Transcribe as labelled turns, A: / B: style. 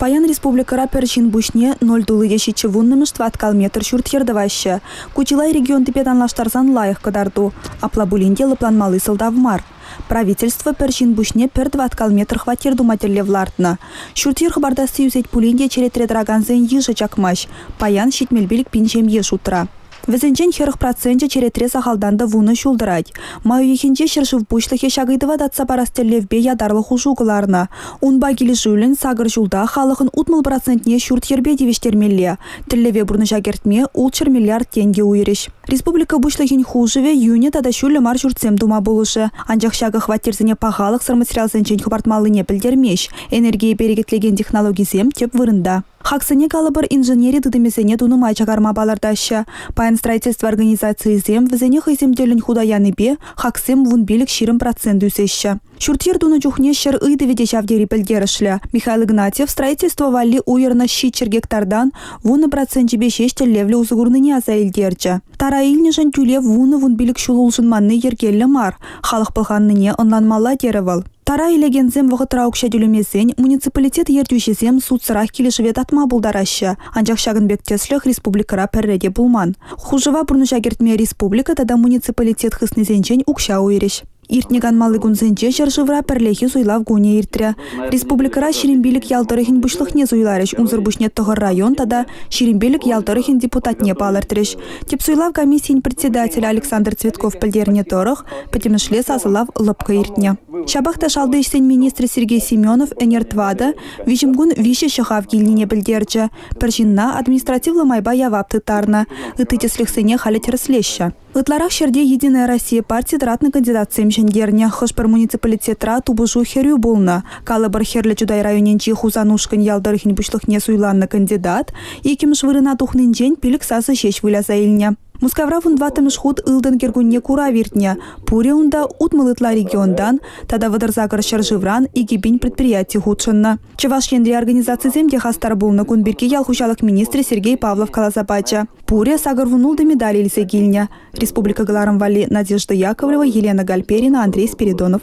A: Паян республикара перчин бушне 0,7 вуннымыш 20 километр шурт ердываще. Кучилай регион тепет анлаштарсан лайық кадарду. Аплабулинде лыпланмалы сылдавмар. Правительство перчин бушне пер 20 километр хватирду матерлевлартна. Шурт ерхбардасы юзет пулинде черетредраган ежа чакмаш. Паян щитмельбилик пинчем еш утра. Везенчен 40% черетре сахалданды вуны шулдырать. Маю ехенче шыршыв бушлыхе шагайдыва датса парастеллевбе ядарлы хужугыларна. Унба келешүүлін сагыр жулда халықын утмыл процентне шурт ербе девештермелле. Тиллеве бурны жагертме улчыр миллиард тенге уйреш. Республика бушлыхен хужыве юне тада шулі мар журтсем дума болушы. Анжақ шагы хваттерзіне пағалық сырматериал зенчен хыбартмалыне білдермеш. Энергия берегетлеген технологизем теп вырында. Хаксыне калыбыр инженери дыдымесене тунымай чагарма балардаща. Паян строительство организации зем везене хыземделін худаяны бе, хаксем вунбелік 20% үсеща. Шуртер дуны жухне шыр ыйды веде жавдери пілдерішлі. Михаил Игнатьев строительство валли уйырна щичер гектардан вуны процентчебе шештеллевлі узығырныне аза елдерчі. Тара илнежен тюлев вуны вунбелік шулулжынманны ергелі мар. Халық пылғанныне онланмалла деревал. Тара илегензем вғытыра укшадюлемесен муниципалитет ердюшезем судсырах келешевет атма булдараща. Анжақ шагынбек теслях республикара пәрреде булман. Хужыва бұрны жагертме республика тада муниципалитет хыснезенчен укша уйреш. Иртнеган малы гунзенче жыржывра перлехи зуйлав гуне иртре. Республикара ширимбилик ялтырыхин бушлыхне зуйлареш. Унзыр бушне тығыр район тада ширимбилик ялтырыхин депутатне палыртреш. Теп зуйлав комиссийн председатель Александр Цветков пілдерне торых, петемішле сазылав лыпка иртне. Шабахта шалды ішсен министр Сергей Семенов энертвада вишімгун вище шахав гильнине білдерчі. Першинна административлы майба явапты тарна. Ытытеслихсене халет рыслеща. Ытларах шерде Единая Россия партия дратны кандидат семшендерне. Хышпар муниципалитетра тубыжу херю булна. Калыбыр херлі чудай районенчи хузанушкан ялдырыхин бушлыхне суйланны кандидат. Икимш вырына тухнынчен пилік сасы шеш выляза илне. Мускавравын ватымыш худ ылдын кергунне кура виртне. Пуре унда утмылытла региондан, тада вадырзагыр шаржывран и гибень предприятий худшынна. Чеваш ендри организации земде хастар булна кунбирке ялхушалык министр Сергей Павлов Калазапача. Пуре сагыр вунулды медали илсе гильня. Республика Галарам Вали Надежда Яковлева, Елена Гальперина, Андрей Спиридонов.